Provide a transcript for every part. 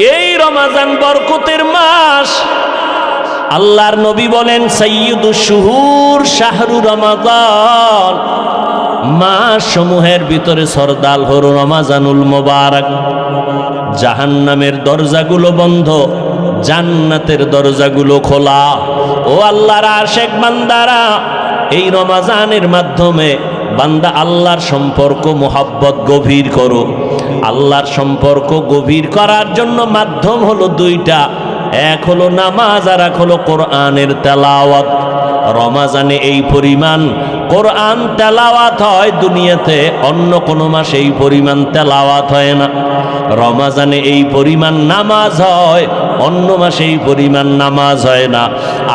এই রমাজান বরকতের মাস। আল্লাহর নবী বলেন সাইয়্যিদুশ শুহুর শাহরু রমাদান, মাস সমূহের ভিতরে সরদার হলো রমাজানুল মুবারক। জাহান্নামের দরজাগুলো বন্ধ, জান্নাতের দরজাগুলো খোলা। ও আল্লাহর আশিক বান্দারা, এই রমাজানের মাধ্যমে বান্দা আল্লাহর সম্পর্ক মোহাব্বত গভীর করো। আল্লাহর সম্পর্ক গভীর করার জন্য মাধ্যম হলো দুইটা, এক হলো নামাজ আর এক হলো কোরআনের তেলাওয়াত। রমাজানে এই পরিমাণ কোরআন তেলাওয়াত হয়, দুনিয়াতে অন্য কোনো মাসে এই পরিমাণ তেলাওয়াত হয় না। রমাজানে এই পরিমাণ নামাজ হয়, অন্য মাসে এই পরিমাণ নামাজ হয় না।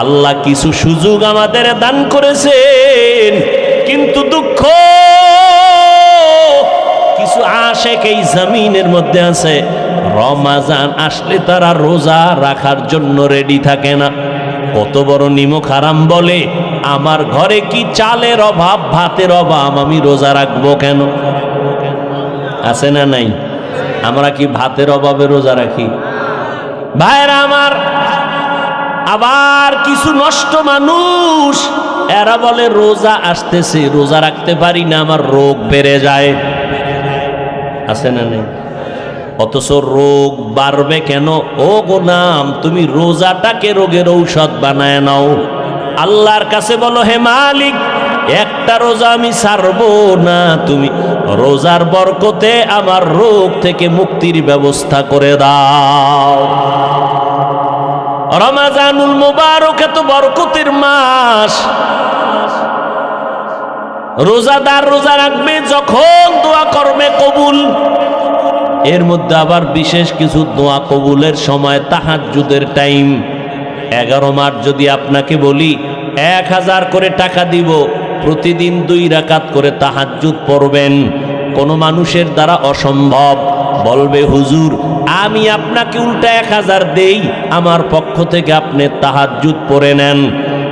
আল্লাহ কিছু সুযোগ আমাদের দান করেছেন, কিন্তু দুঃখ কিছু আশিক এই জমিনের মধ্যে আছে, রমাজান আসলে তারা রোজা রাখার জন্য রেডি থাকে না। কত বড় নিমক হারাম বলে, আমার ঘরে কি চালের অভাব, ভাতের অভাব, আমি রোজা রাখবো কেন? আছে না নাই? আমরা কি ভাতের অভাবে রোজা রাখি? ভাইরা আমার, আবার কিছু নষ্ট মানুষ এরা বলে রোজা আসতেছে, রোজা রাখতে পারি না, আমার রোগ বেড়ে যায়। আছে না নেই? অথচ রোগ বাড়বে কেন? ও গোলাম, তুমি রোজাটাকে রোগের ঔষধ বানায় নাও। আল্লাহর কাছে বলো, হে মালিক, একটা রোজা আমি ছাড়বো না, তুমি রোজার বরকতে আমার রোগ থেকে মুক্তির ব্যবস্থা করে দাও। রমাজানুল মুবারক এত বরকতের মাস। রোজাদার রোজা রাখবে যখন দোয়া করবে কবুল। এর মধ্যে আবার বিশেষ কিছু দোয়া কবুলের সময় তাহাজ্জুদের টাইম। 11 মাস যদি আপনাকে বলি 1000 করে টাকা দিব, প্রতিদিন 2 রাকাত করে তাহাজ্জুদ পড়বেন, কোন মানুষের দ্বারা অসম্ভব। বলবে হুজুর, আমি আপনাকে উল্টা 1000 দেই, আমার পক্ষ থেকে আপনি তাহাজ্জুদ পড়ে নেন।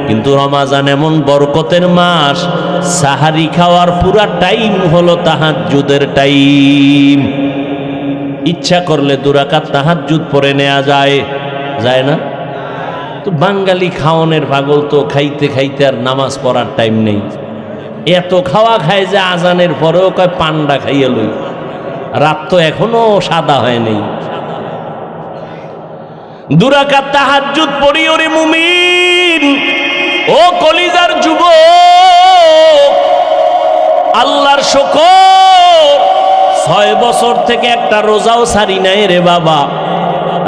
কিন্তু রমাজান এমন বরকতের মাস, সাহারি খাওয়ার পুরা টাইম হলো তাহাজ্জুদের টাইম। ইচ্ছা করলে 2 রাকাত তাহাজ্জুদ পড়ে নেওয়া যায়, যায় না? তো বাঙালি খাওয়ানোর পাগল, তো খাইতে খাইতে আর নামাজ পড়ার টাইম নেই। এত খাওয়া খায় যে আজানের পরেও কয় পান্ডা খাইয়ে লই, রাত তো এখনো সাদা হয় নাই। 2 রাকাত তাহাজ্জুদ পড়ি ওরে মুমিন, ও কলিজার যুবক, আল্লাহর শুকর, 6 বছর থেকে একটা রোজাও ছাড়ি নাই রে বাবা।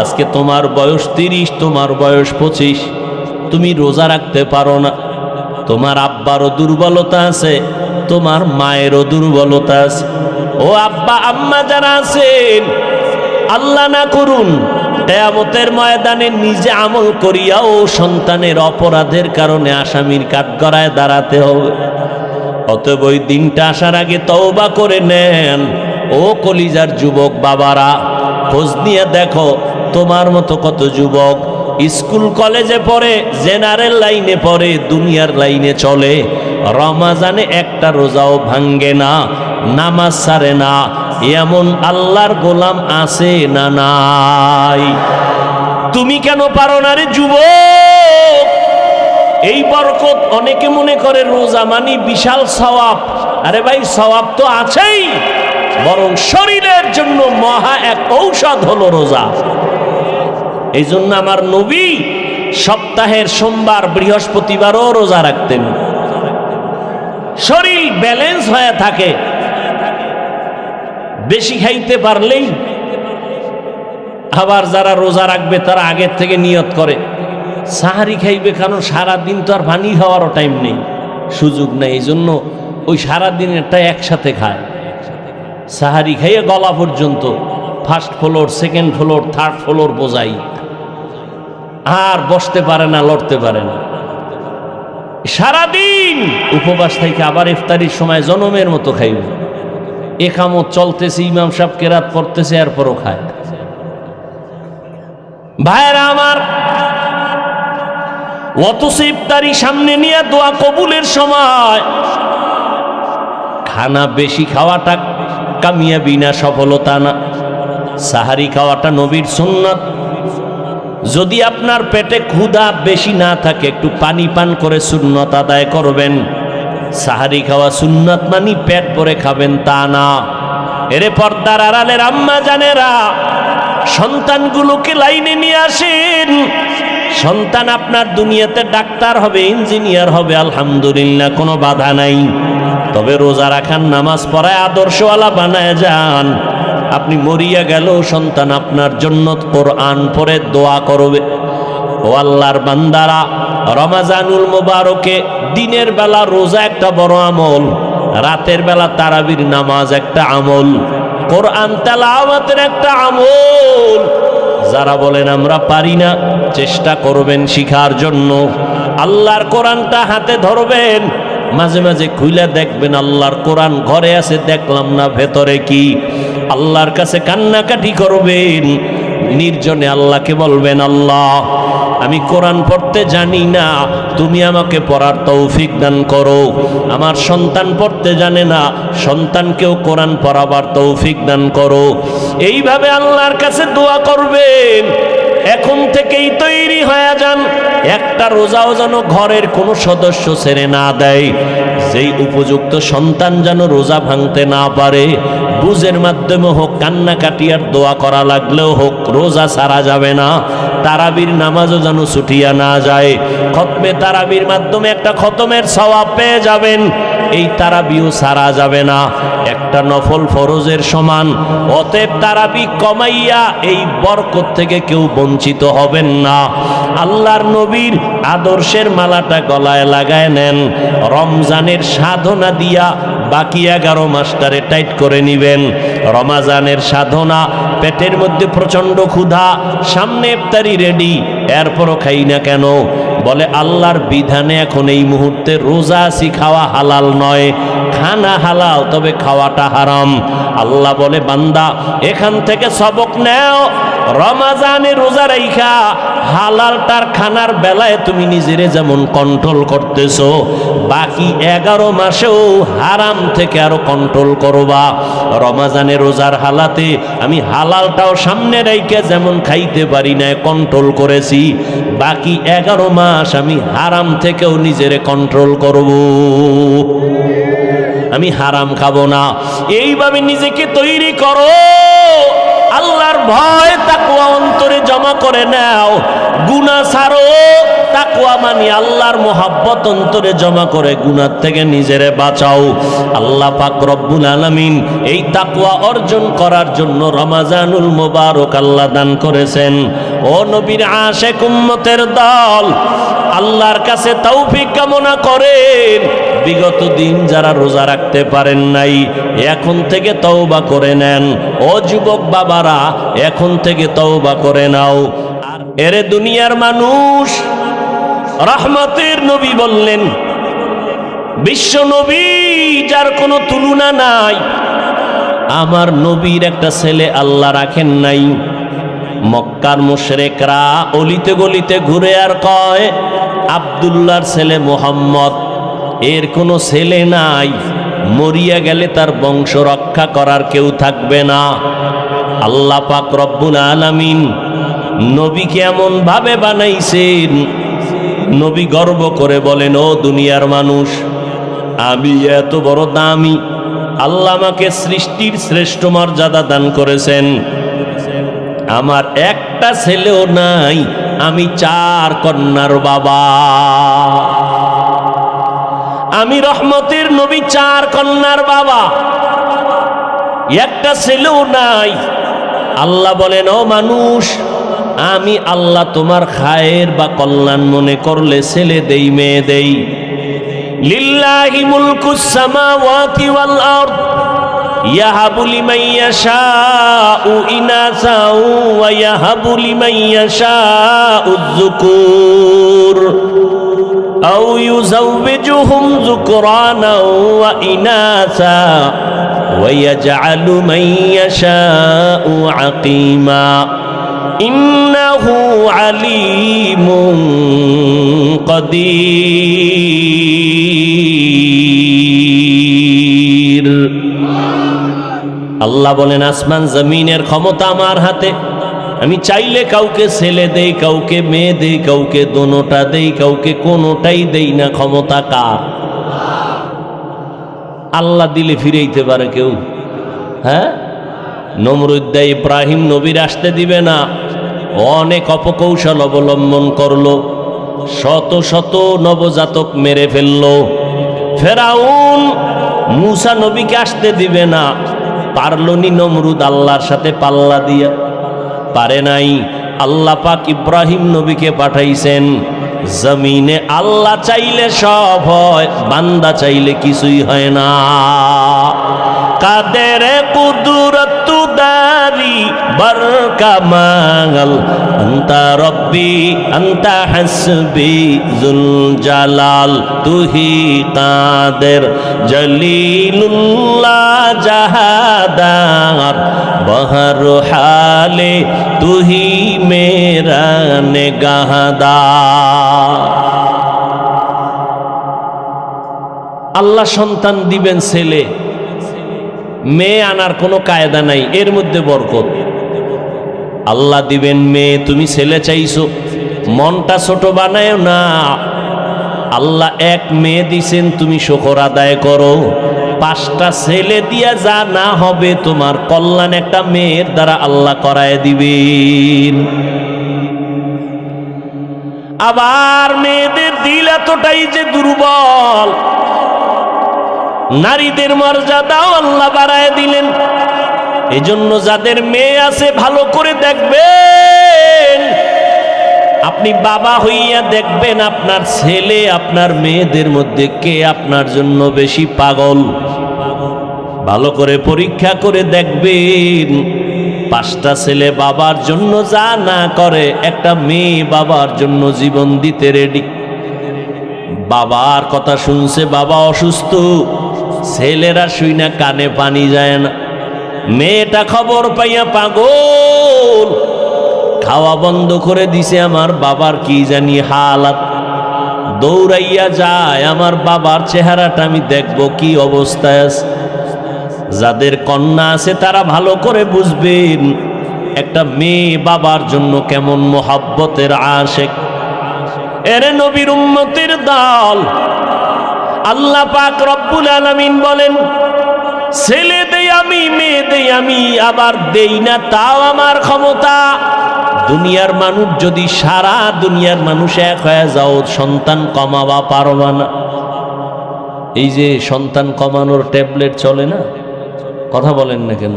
আজকে তোমার বয়স 30, তোমার বয়স 25, তুমি রোজা রাখতে পারো না। তোমার আব্বারও দুর্বলতা আছে, তোমার মায়েরও দুর্বলতা আছে। ও আব্বা আম্মা যারা আছেন, আল্লাহ না করুন কিয়ামতের ময়দানে নিজে আমল করিয়াও সন্তানের অপরাধের কারণে আসামির কাঠগড়ায় দাঁড়াতে হবে। অতএব ওই দিনটা আসার আগে তওবা করে নেন। ও কলিজার যুবক বাবারা, খোঁজ নিয়ে দেখো তোমার মতো কত যুবক স্কুল কলেজে পড়ে, জেনারেল লাইনে পড়ে, দুনিয়ার লাইনে চলে, রমাজানে একটা রোজাও ভাঙ্গে না, নামাজ ছাড়ে না। এমন আল্লাহর গোলাম আছে না নাই? তুমি কেন পারো না রে যুবক? এই বরকত অনেকে মনে করে রোজা মানি বিশাল সওয়াব। আরে ভাই, সওয়াব তো আছেই, বরং শরীরের জন্য মহা এক ঔষধ হলো রোজা। এই জন্য আমার নবী সপ্তাহের সোমবার বৃহস্পতিবারও রোজা রাখতেন, শরীর ব্যালেন্স হয়ে থাকে। বেশি খাইতে পারলেই, আবার যারা রোজা রাখবে তারা আগের থেকে নিয়ত করে সাহারি খাইবে, কারণ সারাদিন তো আর পানি খাওয়ারও টাইম নেই, সুযোগ নেই। এই জন্য ওই সারাদিনেরটা একসাথে খায়, সাহারি খাইয়ে গলা পর্যন্ত, first floor, second floor, third floor বোঝাই, আর বসতে পারে না, লড়তে পারে না। সারাদিন উপবাস থেকে আবার ইফতারির সময় জনমের মতো খাইবে। একামত চলতেছে, ইমাম সাহেব কেরাত পড়তেছে, এরপরও খায়। ভাইরা আমার, অথচ ইফতারি সামনে নিয়ে দোয়া কবুলের সময় খানা বেশি খাওয়াটা কামিয়াবি না, সফলতা না। সাহারি খাওয়াটা নবীর সুন্নাত। যদি আপনার পেটে ক্ষুধা বেশি না থাকে একটু পানি পান করে সুন্নত আদায় করবেন। সাহারি খাওয়া সুন্নাত মানি পেট ভরে খাবেন তা না। এরে পর্দার আড়ালের আম্মা জানেরা, সন্তানগুলোকে লাইনে নিয়ে আসেন। সন্তান আপনার দুনিয়াতে ডাক্তার হবে, ইঞ্জিনিয়ার হবে, আলহামদুলিল্লাহ, কোনো বাধা নাই। তবে রোজা রাখান, নামাজ পড়ায় আদর্শওয়ালা বানায় যান। আপনি মরিয়া গেলেও সন্তান আপনার জন্য কোরআন পড়ে দোয়া করবে। ও আল্লাহর বান্দারা, রমাজানুল মুবারকে দিনের বেলা রোজা একটা বড় আমল, রাতের বেলা তারাবির নামাজ একটা আমল, কোরআন তেলাওয়াতের একটা আমল। যারা বলেন আমরা পারি না, চেষ্টা করবেন শিখার জন্য। আল্লাহর কোরআনটা হাতে ধরবেন, মাঝে মাঝে খুলে দেখবেন আল্লাহর কোরআন ঘরে আছে, দেখলাম না ভেতরে কি। আল্লাহর কাছে কান্নাকাটি করবেন, নির্জনে আল্লাহকে বলবেন, আল্লাহ আমি কোরআন পড়তে জানি না, তুমি আমাকে পড়ার তৌফিক দান করো। আমার সন্তান পড়তে জানে না, সন্তানকেও কোরআন পড়াবার তৌফিক দান করো। এইভাবে আল্লাহর কাছে দোয়া করবেন। এখন থেকেই তৈরি হয়ে যান, একটা রোজাও যেন ঘরের কোনো সদস্য ছেড়ে না দেয়। যেই উপযুক্ত সন্তান যেন রোজা ভাঙতে না পারে, বুঝের মাধ্যমে হোক, কান্নাকাটি আর দোয়া করা লাগলেও হোক, রোজা ছাড়া যাবে না। তারাবির নামাজও যেন ছুটিয়া না যায়। খতমে তারাবির মাধ্যমে একটা খতমের সওয়াব পেয়ে যাবেন। এই তারাবিও ছাড়া যাবে না, একটা নফল ফরজের সমান। অতএব তারাবি কমাইয়া এই বরকত থেকে কেউ বঞ্চিত হবেন না। আল্লাহর নবীর আদর্শের মালাটা গলায় লাগায় নেন। রমজানের সাধনা দিয়া বাকি 11 মাসটারে টাইট করে নিবেন। রমাজানের সাধনা, পেটের মধ্যে প্রচন্ড ক্ষুধা, সামনে ইফতারি রেডি, এরপরও খাই না কেন? বলে আল্লাহর বিধানে এখন এই মুহূর্তে রোজা আছি, খাওয়া হালাল নয়। খানা হালাল, তবে খাওয়াটা হারাম। আল্লাহ বলে, বান্দা এখান থেকে সবক নেও। রমাজানে রোজা রাইখা হালালটার খানার বেলায় তুমি নিজেরে যেমন কন্ট্রোল করতেছো, বাকি 11 মাসেও হারাম থেকে আরো কন্ট্রোল করবা। রমাজানে রোজার হালাতে আমি হালালটাও সামনে রাইখা যেমন খাইতে পারি না, কন্ট্রোল করেছি, বাকি 11 মাস আমি হারাম থেকেও নিজেরে কন্ট্রোল করব। আমি হারাম খাবো না। এইভাবে নিজেকে তৈরি করো। আল্লাহর ভয় তাকওয়া অন্তরে জমা করে নাও। গুনাহ ছাড়ো, তাকওয়া মানে আল্লাহর মোহাব্বত অন্তরে জমা করে গুনাহ থেকে নিজেরে বাঁচাও। আল্লাহ পাক রব্বুল আলামিন এই তাকওয়া অর্জন করার জন্য রমাজানুল মুবারক আল্লাহ দান করেছেন। ও নবীর আশিক উম্মতের দল, আল্লাহর কাছে তৌফিক কামনা করেন। বিগত দিন যারা রোজা রাখতে পারেন নাই, এখন থেকে তওবা করে নেন। ও যুবক বাবারা, এখন থেকে তওবা করে নাও। আর এরে দুনিয়ার মানুষ, রহমতের নবী বললেন, বিশ্ব নবী যার কোনো তুলনা নাই, আমার নবীর একটা ছেলে আল্লাহ রাখেন নাই। মক্কার মুশরিকরা অলিতে গলিতে ঘুরে আর কয়, আব্দুল্লাহর ছেলে মুহাম্মদ, এর কোনো ছেলে নাই, মরিয়া গেলে তার বংশ রক্ষা করার কেউ থাকবে না। আল্লাহ পাক রব্বুল আলামিন নবীকে এমন ভাবে বানাইছেন, নবী গর্ব করে বলেন, ও দুনিয়ার মানুষ, আমি এত বড় দামি, আল্লাহ আমাকে সৃষ্টির শ্রেষ্ঠ মর্যাদা দান করেছেন। আমার একটা ছেলেও নাই, আমি 4 কন্যার বাবা। আমি রহমতের নবী, 4 কন্যার বাবা, একটা ছেলেও নাই। আল্লাহ বলেন, ও মানুষ, আমি আল্লাহ তোমার খায়ের বা কল্যাণ মনে করলে ছেলে দেই, মেয়ে দেই। লিল্লাহি মুলকুস সামাওয়াতি ওয়াল আরদ ইয়াহাবু লিমান ইয়াশাউ ইনাসাও ওয়া ইয়াহাবু লিমান ইয়াশাউ যুকুর আও ইউযাওবিজুহুম যুকরানা ওয়া ইনাসা ওয়া ইয়াজআলু মান ইয়াশাউ আকিমা ইন্নাহু আলিমুন কাদির। আল্লাহ বলেন আসমান জমিনের ক্ষমতা আমার হাতে, আমি চাইলে কাউকে ছেলে দেই, কাউকে মেয়ে দেই, কাউকে দোনোটা দেই, কাউকে কোনোটাই দেই না। ক্ষমতা কার? আল্লাহ দিলে ফিরেইতে পারে কেউ? হ্যাঁ, নমরুদ দেয় ইব্রাহিম নবীর আসতে দিবে না, অনেক অপকৌশল অবলম্বন করলো, শত শত নবজাতক মেরে ফেললো। ফেরাউন মুসা নবীকে আসতে দিবে না, পারলনি নমরুদ আল্লাহর সাথে পাল্লা দিয়া? পারে নাই। আল্লাহ পাক ইব্রাহিম নবীকে পাঠাইছেন। জমিনে আল্লাহ চাইলে সব হয়, বান্দা চাইলে কিছুই হয় না। কাদের কুদরত দারি বরকামাল, আনতা রব্বি আনতা হাসবি জুল জালাল, তুহি কাদের জলিলুল্লাহ জাহাদার, বহর হালে তুহি মেরা নেগাহদার। আল্লাহ সন্তান দিবেন ছেলে, মেয়ে আনার কোনো কায়দা নাই, এর মধ্যে বরকত। আল্লাহ দিবেন মেয়ে, তুমি ছেলে চাইছো, মনটা ছোট বানায় না। আল্লাহ এক মেয়ে দিছেন, তুমি শুকর আদায় করো। 5টা ছেলে দিয়া যা না হবে, তোমার কল্যাণ একটা মেয়ের দ্বারা আল্লাহ করায় দিবেন। আবার মেয়েদের দিল এতটাই যে দুর্বল, নারীদের মর্যাদাও আল্লাহ বাড়ায় দিলেন। এজন্য যাদের মেয়ে আছে ভালো করে দেখবেন। আপনি বাবা হইয়া দেখবেন আপনার ছেলে আপনার মেয়েদের মধ্যে কে আপনার জন্য বেশি পাগল। ভালো করে পরীক্ষা করে দেখবেন। 5টা ছেলে বাবার জন্য যা না করে, একটা মেয়ে বাবার জন্য জীবন দিতে রেডি। বাবার কথা শুনছে, বাবা অসুস্থ, ছেলেরা শুই না কানে পানি যায় না। মেয়েটা খবর পাইয়া পাগল, খাওয়া বন্ধ করে দিছে, আমার বাবার কি জানি হালাত। দৌড়াইয়া যায়, আমার বাবার চেহারাটা আমি দেখব কি অবস্থায় আছে। যাদের কন্যা আছে তারা ভালো করে বুঝবেন একটা মেয়ে বাবার জন্য কেমন মোহাব্বতের আশেক। এরে নবীর উম্মতের দল, আল্লাহ পাক রব্বুল আলামিন বলেন, ছেলে দেই আমি, মেয়ে দেই আমি, আবার দেই না তাও আমার ক্ষমতা। দুনিয়ার মানুষ যদি সারা দুনিয়ার মানুষ এক হয়ে যাও, সন্তান কমাবা পারবা না। এই যে সন্তান কমানোর ট্যাবলেট চলে না, কথা বলেন না কেন?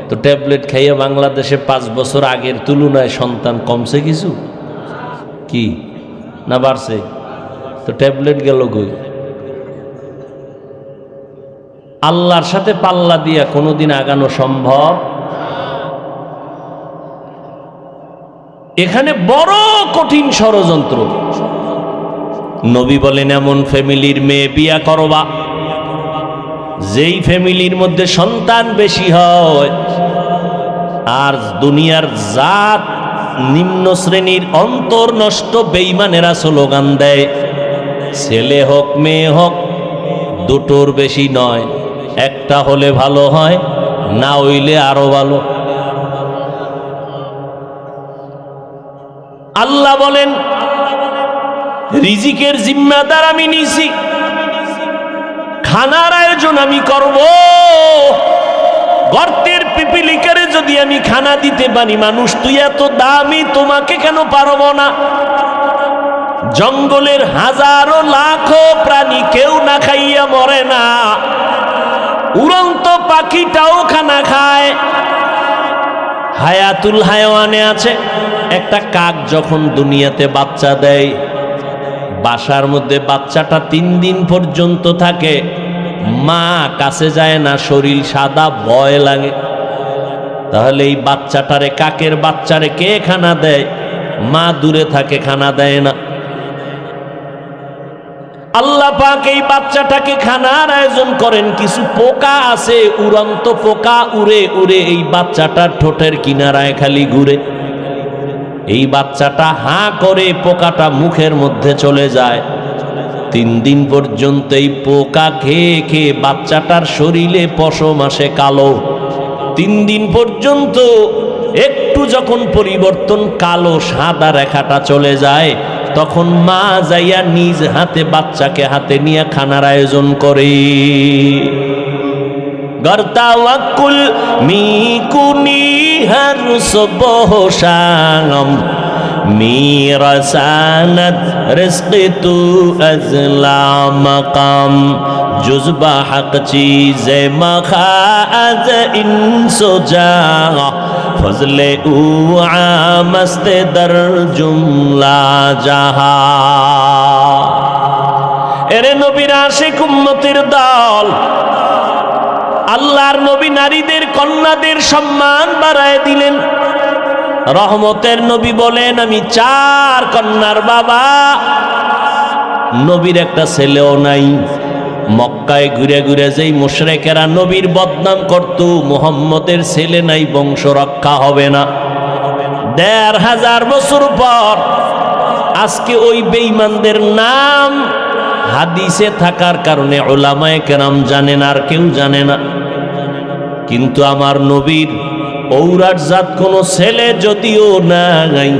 তো ট্যাবলেট খাইয়া বাংলাদেশে 5 বছর আগের তুলনায় সন্তান কমছে কিছু কি না বাড়ছে? তো ট্যাবলেট গেল কই? আল্লাহর সাথে পাল্লা দিয়া কোনোদিন আগানো সম্ভব? এখানে বড় কঠিন ষড়যন্ত্র। নবী বলেন, এমন ফ্যামিলির মেয়ে বিয়া করবা যেই ফ্যামিলির মধ্যে সন্তান বেশি হয়, আর দুনিয়ার জাত নিম্ন শ্রেণীর অন্তর নষ্ট বেঈমানেরা স্লোগান দেয়, ছেলে হোক মেয়ে হোক দুটোর বেশি নয়, একটা হলে ভালো হয়, না হইলে আরো ভালো। আল্লাহ বলেন, রিজিকের জিম্মাদার আমি নিছি, খানার আয়োজন আমি করব। গর্তের পিপিলিকারে যদি আমি খানা দিতে পারি, মানুষ তুই এত দামি, তোমাকে কেন পারব না? জঙ্গলের হাজারো লাখো প্রাণী কেউ না খাইয়া মরে না, উড়ন্ত পাখিটাও খানা খায়। হায়াতুল হায়াওয়ানে আছে, একটা কাক যখন দুনিয়াতে বাচ্চা দেয়, বাসার মধ্যে বাচ্চাটা 3 দিন পর্যন্ত থাকে, মা কাছে যায় না, শরীর সাদা, ভয় লাগে। তাহলে এই বাচ্চাটারে, কাকের বাচ্চারে কে খানা দেয়? মা দূরে থাকে, খানা দেয় না। আল্লাহ পাক এই বাচ্চাটাকে খানার আয়োজন করেন। কিছু পোকা আছে, উড়ন্ত পোকা, উড়ে উড়ে এই বাচ্চাটার ঠোঁটের কিনারায় খালি ঘুরে। এই বাচ্চাটা হাঁ করে, পোকাটা মুখের মধ্যে চলে যায়। 3 দিন পর্যন্ত এই পোকা খেয়ে খেয়ে বাচ্চাটার শরীরে পশম আসে কালো। 3 দিন পর্যন্ত একটু যখন পরিবর্তন কালো সাদা রেখাটা চলে যায়, তখন মা যাইয়া নিজ হাতে বাচ্চাকে হাতে নিয়ে খানার আয়োজন করে। গর্তাওয়াকুল মিকুনি হর সুবহ শাম মিরাসানাত রিজকি তু আজলা মাকাম জুজবা হক চীজে মখাজ ইনসুজা ফজলে উ আমস্তে দর জুমলা জাহা। এরে নবীর আশিক উম্মতের দল, আল্লাহর নবী নারীদের কন্যাদের সম্মান বাড়ায় দিলেন। রহমতের নবী বলেন, আমি 4 কন্যার বাবা। নবীর একটা ছেলেও নাই। মক্কায় ঘুরে ঘুরে যেই মুশরিকেরা নবীর বদনাম করত, মুহাম্মদের ছেলে নাই, বংশ রক্ষা হবে না। 1500 বছর পর আজকে ওই বেঈমানদের নাম হাদিসে থাকার কারণে উলামায়ে কেরাম জানেন, আর কেউ জানে না। কিন্তু আমার নবীর ঔরাট জাত কোনো ছেলে যদিও নাই,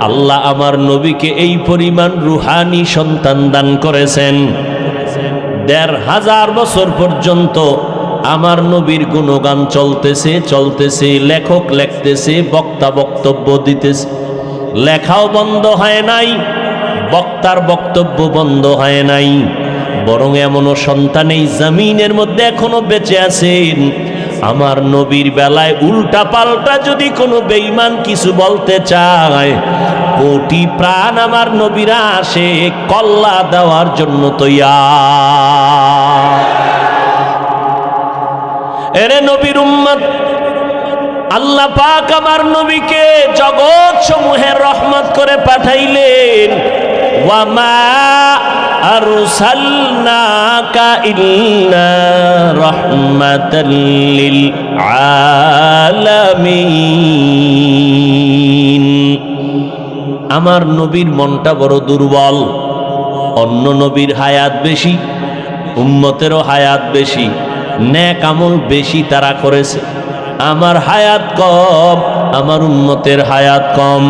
আল্লাহ আমার নবীকে এই পরিমাণ রুহানি সন্তান দান করেছেন। 1500 বছর পর্যন্ত আমার নবীর গুণগান চলতেছে, লেখক লিখতেছে, বক্তা বক্তব্য দিতেছে, লেখাও বন্ধ হয় নাই, বক্তার বক্তব্য বন্ধ হয় নাই। বরং এমনও সন্তান এই জমিনের মধ্যে এখনো বেঁচে আছেন। আমার নবীর বেলায় উল্টা পাল্টা যদি কোনো বেঈমান কিছু বলতে চায়, কোটি প্রাণ আমার নবীরা আসে কল্লা দেওয়ার জন্য তৈয়ার। এরে নবীর উম্মত, আল্লাহ পাক আমার নবীকে জগৎ সমূহের রহমত করে পাঠাইলেন। ওয়ামা আরসালনাকা ইল্লা রাহমাতাল লিল আলামিন। আমার নবীর মনটা বড় দুর্বল। অন্য নবীর হায়াত বেশি, উম্মতেরও হায়াত বেশি, নেক আমল বেশি তারা করেছে। আমার হায়াত কম, আমার উম্মতের হায়াত কম।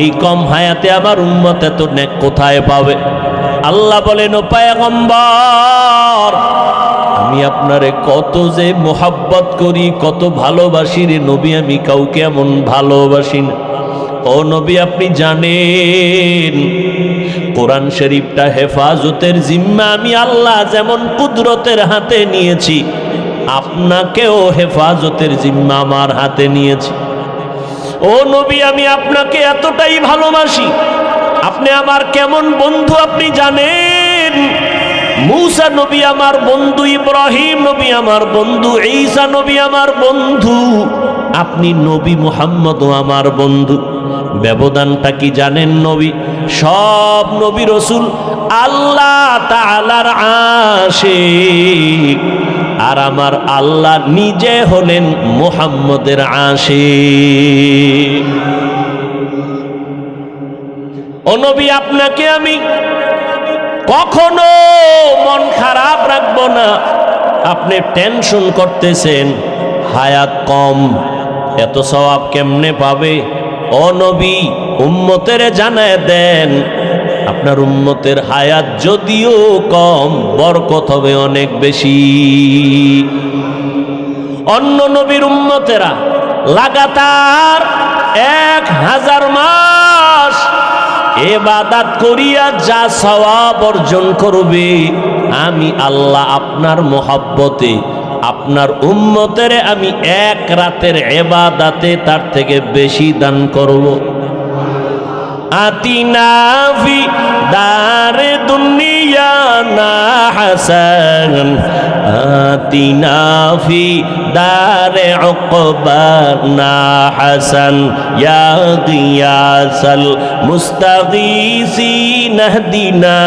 এই কম হায়াতে আমার উম্মত এত নেক কোথায় পাবে? আল্লাহ বলেন, ও পয়গম্বর, আমি আপনারে কত যে মোহাব্বত করি, কত ভালোবাসি রে নবী, আমি কাউকে এমন ভালোবাসি না। ও নবী, আপনি জানেন কোরআন শরীফটা হেফাজতের জিম্মা আমি আল্লাহ যেমন কুদরতের হাতে নিয়েছি, আপনাকেও হেফাজতের জিম্মা আমার হাতে নিয়েছি। ও নবী, আমি আপনাকে এতটাই ভালোবাসি, আপনি আমার কেমন বন্ধু আপনি জানেন। মূসা নবী আমার বন্ধু, ইব্রাহিম নবী আমার বন্ধু, ঈসা নবী আমার বন্ধু, আপনি নবী মুহাম্মদও আমার বন্ধু। ব্যবধানটা কি জানেন? নবী, সব নবী রাসূল আল্লাহ তাআলার আশিক, আর আমার আল্লাহ নিজে হলেন মুহাম্মদের আশিক। ও নবী, আপনাকে আমি কখনো মন খারাপ রাখবো না। আপনি টেনশন করতেছেন হায়াত কম, এত সওয়াব কেমনে পাবে? ও নবী, উম্মতের জানায় দেন, আপনার উম্মতের হায়াত যদিও কম, বরকত হবে অনেক বেশি। অন্য নবীর উম্মতেরা লাগাতার 1000 মাস ইবাদত করিয়া যা সওয়াব অর্জন করবে, আমি আল্লাহ আপনার মহব্বতে আপনার উম্মতের আমি 1 রাতের ইবাদতে তার থেকে বেশি দান করব। আতিনা ফি দারে দুনিয়া না হাসান, আতিনা ফি দারে উকবা না হাসান, ইয়া গিয়াসাল মুস্তাগীসিন ইহদিনা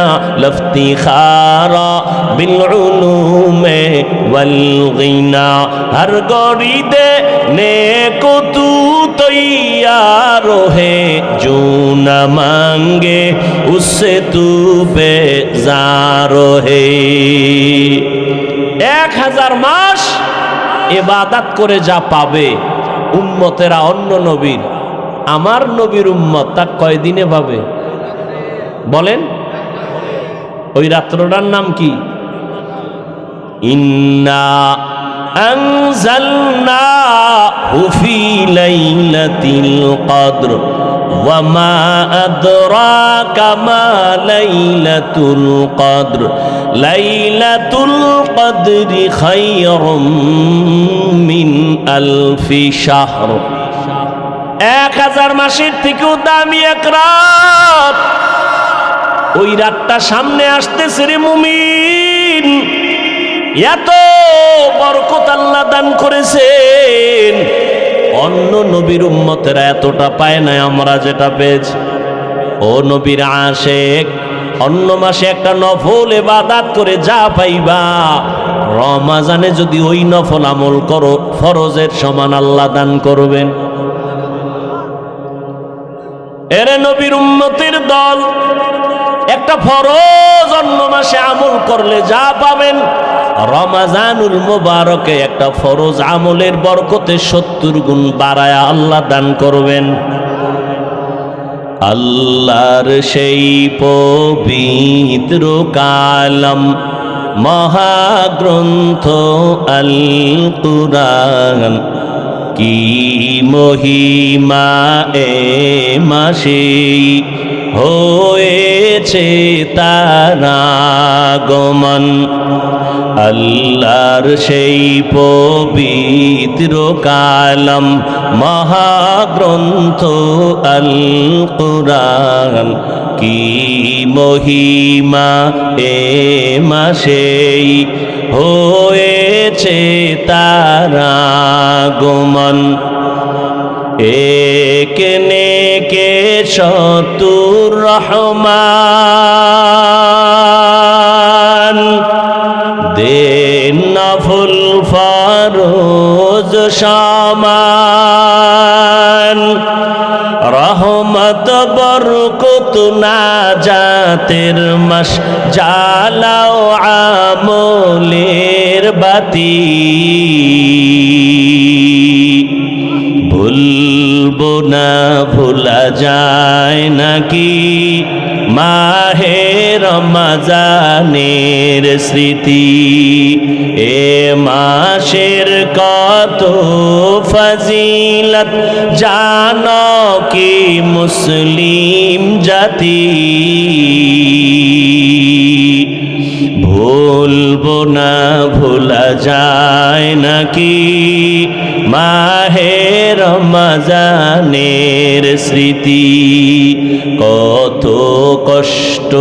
লফতিখারা বিল উলুমে ওয়াল গিনা। হর গরি দে নেকো তু তৈয়ার হে, जो न मांगे उससे तू बेजार है। 1000 মাস ইবাদত করে যা পাবে উম্মতেরা অন্য নবীর, আমার নবীর উম্মত তা কয়দিনে পাবে বলেন? ওই রাত্রটার নাম কি? ইন্না আনজালনাহু ফি লাইলাতিল কদর ওয়া মা আদরাকা মা লাইলাতুল কদর লাইলাতুল কদরি খায়রুম মিন আলফি শাহর। 1000 মাসের থেকেও দামি এক রাত। ওই রাতটা সামনে আসতেছে রে মুমিন, এত বরকত আল্লাহ দান করেছেন, অন্য নবীর উম্মতেরা এতটা পায় না আমরা যেটা পেয়েছি। ও নবীর আশিক, অন্য মাসে একটা নফল ইবাদত করে যা পাইবা, রমজানে যদি ওই নফল আমল করো ফরজের সমান আল্লাহ দান করবেন। এরে নবীর উম্মতের দল, একটা ফরজ অন্য মাসে আমল করলে যা পাবেন, রমজানুল মুবারকে একটা ফরজ আমলের বরকতে 70 গুণ বাড়ায়া আল্লাহ দান করবেন। আল্লাহর সেই পবিত্র কালাম মহাগ্রন্থ আল কুরআন, কি মহিমা এ মাসে হয়েছে তার আগমন। আল্লাহর সেই পবিত্র কালাম মহাগ্রন্থ আল কুরআন, কি মহিমা এ মাসে হয়েছে তার আগমন। এক নেকে শতুর রহমান, দেন নফল ফরজ সমান। রহমত বরকত নাজাতের মাস, জ্বালাও আমলের বাতি। ভুলবো না ভোলা যায় নাকি মাহে রমজানের স্মৃতি। এ মাসের কত ফজিলত জানো কি মুসলিম জাতি। ভুলবো না ভোলা যায় নাকি মাহে রমজানের স্মৃতি। কত কষ্ট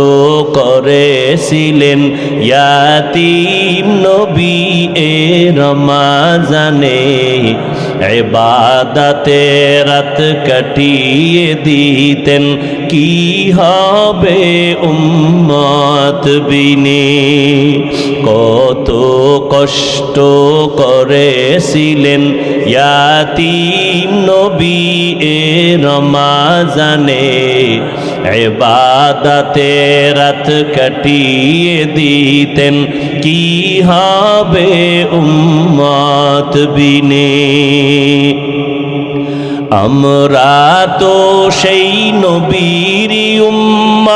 করেছিলেন ইয়াতীম নবী এ রমজানে, ইবাদতে রাত কাটিয়ে দিতেন, কি হবে উম্মত বিনে। কত কষ্ট করেছিলেন ইয়াতীম নবী এ রমজানে, ইবাদতে রাত কাটিয়ে দিতেন, কি হবে উম্মত বিনে। আমরা তো সেই নবীর উম্মত,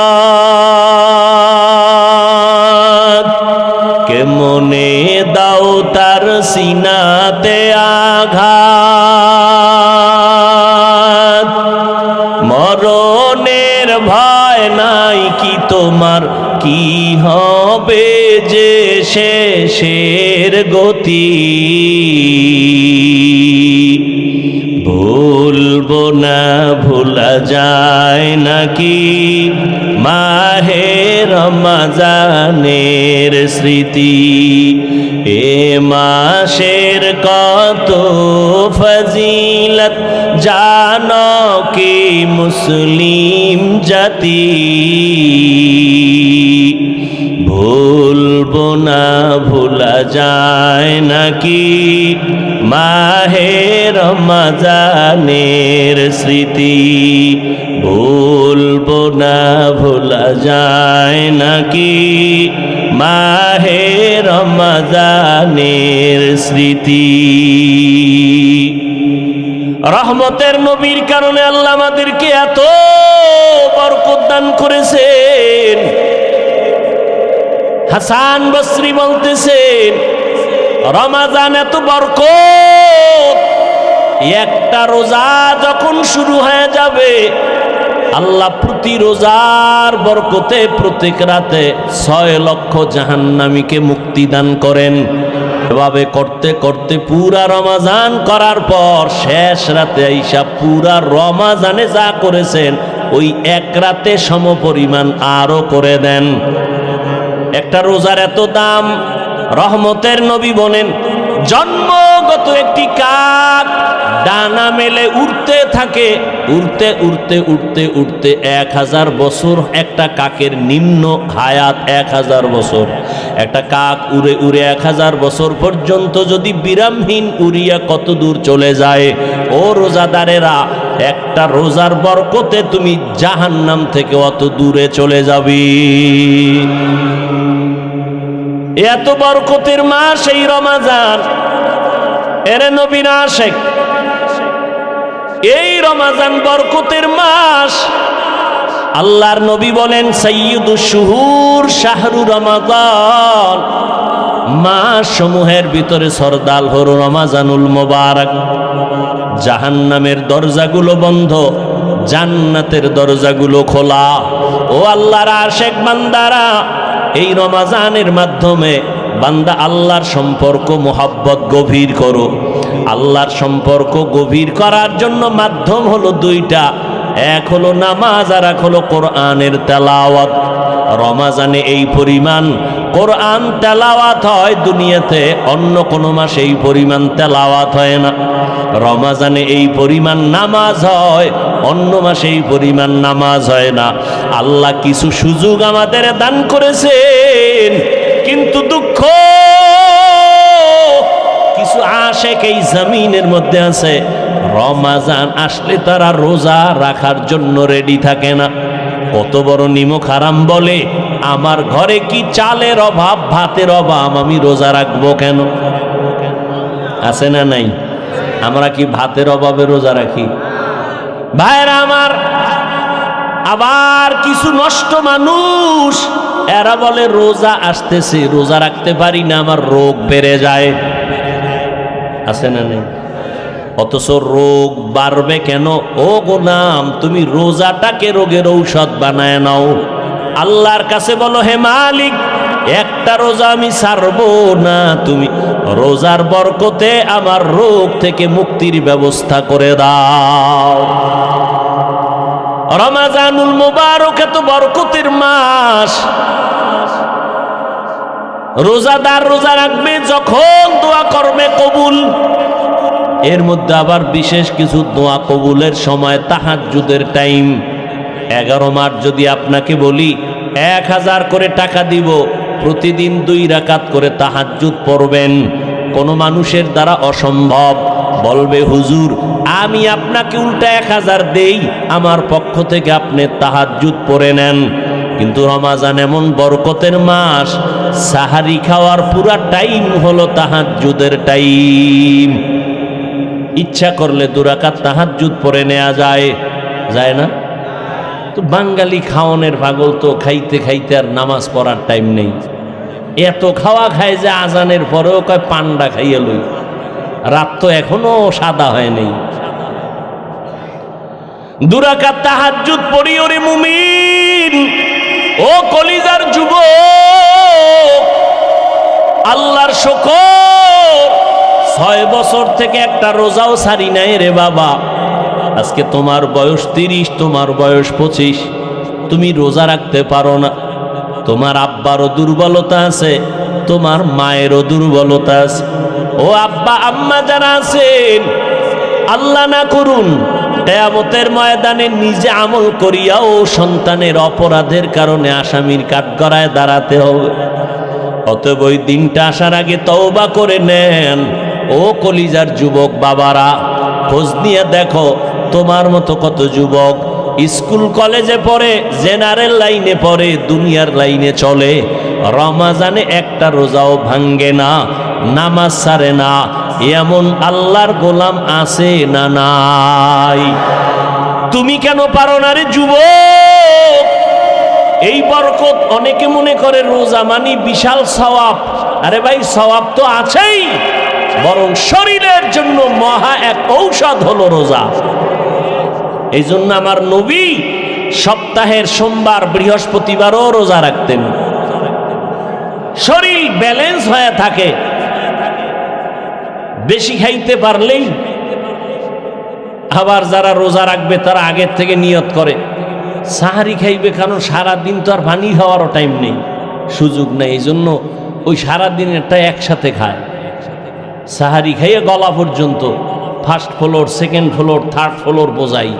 কেমনে দাও তার সিনাতে আঘাত। মরণের ভয় নাই কি তোমার, কি হবে যে শেষের গতি। ভুলবো না ভোলা যায় নাকি মাহে রমজানের স্মৃতি। এ মাসের কত ফজিলত জানো কি মুসলিম জাতি। ভুলবো না ভোলা যায় নাকি মাহে রমজানের স্মৃতি। ভুলবো না ভোলা যায় নাকি মাহে রমজানের স্মৃতি। রহমতের নবীর কারণে আল্লাহ আমাদেরকে এত বরকত দান করেছেন। হাসান বসরি বলতেছেন রমজান এত বরকত, একটা রোজা যখন শুরু হয়ে যাবে আল্লাহ প্রতি রোজার বরকতে প্রত্যেক রাতে 6 লক্ষ জাহান্নামীকে মুক্তি দান করেন। এভাবে করতে করতে পুরা রমজান করার পর শেষ রাতে আইসা পুরা রমজানে যা করেছেন ওই এক রাতে সমপরিমাণ আরো করে দেন। একটা রোজার এত দাম। রহমতের নবী বলেন জন্মগত একটি কাক ডানা মেলে উড়তে থাকে, উড়তে উড়তে উড়তে উড়তে 1000 বছর। একটা কাকের নিম্ন হায়াত 1000 বছর। একটা কাক উড়ে উড়ে 1000 বছর পর্যন্ত যদি বিরামহীন উড়িয়া কত দূর চলে যায়। ও রোজাদারেরা, একটা রোজার বরকতে তুমি জাহান্নাম থেকে অত দূরে চলে যাবি। এত বরকতের মাস এই রমজান। এরে নবীর আশিক, এই রমজান বরকতের মাস। আল্লাহর নবী বলেন সাইয়্যিদুশ শুহুর শাহরু রমাদান, মাস সমূহের ভিতরে সরদার হলো রমজানুল মুবারক। জাহান্নামের দরজাগুলো বন্ধ, জান্নাতের দরজাগুলো খোলা। ও আল্লাহর আশিক বান্দারা, এই রমজানের মাধ্যমে বান্দা আল্লাহর সম্পর্ক মোহাব্বত গভীর করো। আল্লাহর সম্পর্ক গভীর করার জন্য মাধ্যম হলো দুইটা, এক হলো নামাজ আর এক হলো কোরআনের তেলাওয়াত। রমজানে এই পরিমাণ কোরআন তেলাওয়াত হয় দুনিয়াতে অন্য কোনো মাসে এই পরিমাণ তেলাওয়াত হয় না। রমজানে এই পরিমাণ নামাজ হয়, অন্য মাসে এই পরিমাণ নামাজ হয় না। আল্লাহ কিছু সুযোগ আমাদের দান করেছেন, কিন্তু দুঃখ কিছু আশিক এই জমিনের মধ্যে আছে রমজান আসলে তারা রোজা রাখার জন্য রেডি থাকে না। কত বড় নিমক হারাম বলে, আমার ঘরে কি চালের অভাব, ভাতের অভাব, আমি রোজা রাখবো কেন? আছে না নাই? আমরা কি ভাতের অভাবে রোজা রাখি? ভাইরা আমার, আবার কিছু নষ্ট মানুষ এরা বলে রোজা আসতেছে, রোজা রাখতে পারি না, আমার রোগ বেড়ে যায়। আছে না নেই? অথচ রোগ বাড়বে কেন? ও গোলাম, তুমি রোজাটাকে রোগের ঔষধ বানায় নাও। আল্লাহর কাছে বলো, হে মালিক, একটা রোজা আমি ছাড়বো না, তুমি রোজার বরকতে আমার রোগ থেকে মুক্তির ব্যবস্থা করে দাও। রমজানুল মুবারক এত বরকতের মাস। রোজাদার রোজা রাখবে যখন দোয়া করবে কবুল। এর মধ্যে আবার বিশেষ কিছু দোয়া কবুলের সময় তাহাজ্জুদের টাইম। 11 মাস যদি আপনাকে বলি 1000 করে টাকা দিব, প্রতিদিন 2 রাকাত করে তাহাজ্জুদ পড়বেন, কোনো মানুষের দ্বারা অসম্ভব। বলবে হুজুর আমি আপনাকে উল্টা 1000 দেই, আমার পক্ষ থেকে আপনি তাহাজ্জুদ পড়ে নেন। কিন্তু রমজান এমন বরকতের মাস, সাহারি খাওয়ার পুরা টাইম হলো তাহাজ্জুদের টাইম। ইচ্ছা করলে 2 রাকাত তাহাজ্জুদ পড়ে নেওয়া যায়, যায় না? তো বাঙালি খাওয়ানোর পাগল, তো খাইতে খাইতে আর নামাজ পড়ার টাইম নেই। এত খাওয়া খায় যে আজানের পরেও কয় পান্ডা খাইয়ে লই, রাত তো এখনো সাদা হয় নাই। 2 রাকাত তাহাজ্জুদ পড়ি ওরে মুমিন, ও কলিজার যুবক, আল্লাহর শুকর, 6 বছর থেকে একটা রোজাও ছাড়ি নাই রে বাবা। আজকে তোমার বয়স 30, তোমার বয়স 25, তুমি রোজা রাখতে পারো না। তোমার আব্বারও দুর্বলতা আছে, তোমার মায়েরও দুর্বলতা আছে। ও আব্বা আম্মা যারা আছেন, আল্লাহ না করুন কিয়ামতের ময়দানে নিজে আমল করিয়াও সন্তানের অপরাধের কারণে আসামির কাঠগড়ায় দাঁড়াতে হবে। অতএব ওই দিনটা আসার আগে তওবা করে নেন। ও কলিজার যুবক বাবারা, খোঁজ নিয়ে দেখো তোমার মতো কত যুবক স্কুল কলেজে পড়ে, জেনারেল লাইনে পড়ে, দুনিয়ার লাইনে চলে, রমাজানে একটা রোজাও ভাঙ্গে না, নামাজ ছাড়ে না, এমন আল্লাহর গোলাম আছে না নাই? তুমি কেন পারো না রে যুবক? এই বরকত অনেকে মনে করে রোজা মানি বিশাল সওয়াব। আরে ভাই, সওয়াব তো আছেই, বরং শরীরের জন্য মহা এক ঔষধ হলো রোজা। এই জন্য আমার নবী সপ্তাহের সোমবার বৃহস্পতিবারও রোজা রাখতেন। শরীর ব্যালেন্স হয়ে থাকে। বেশি খাইতে পারলেই, আবার যারা রোজা রাখবে তারা আগের থেকে নিয়ত করে সাহারি খাইবে, কারণ সারাদিন তো আর পানি খাওয়ারও টাইম নেই, সুযোগ নেই। এই জন্য ওই সারাদিনেরটা একসাথে খায়। সাহারি খাইয়ে গলা পর্যন্ত, first floor, second floor, third floor বোঝাই,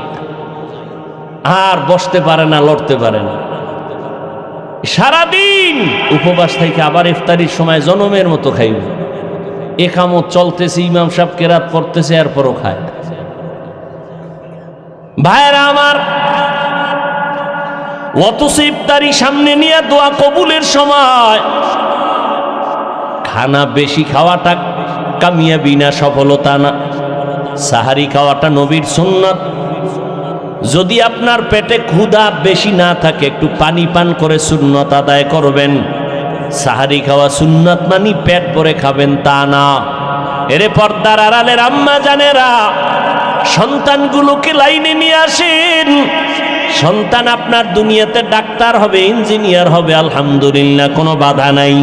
আর বসতে পারে না, লড়তে পারে না। সারাদিন উপবাস থেকে আবার ইফতারির সময় জনমের মতো খাইবে। একামত চলতেছে, ইমাম সাহেব কেরাত পড়তেছে, এরপরও খায়। ভাইরা আমার, অথচ ইফতারি সামনে নিয়ে দোয়া কবুলের সময় খানা বেশি খাওয়াটা কামিয়াবি না, সফলতা না। সাহারি খাওয়াটা নবীর সুন্নাত। যদি আপনার পেটে ক্ষুধা বেশি না থাকে, একটু পানি পান করে সুন্নাত আদায় করবেন। সাহারি খাওয়া সুন্নাত মানি পেট ভরে খাবেন তা না। এরে পর্দার আড়ালের আম্মা জানেরা, সন্তানগুলোকে লাইনে নিয়ে আসেন। সন্তান আপনার দুনিয়াতে ডাক্তার হবে, ইঞ্জিনিয়ার হবে, আলহামদুলিল্লাহ, কোনো বাধা নাই।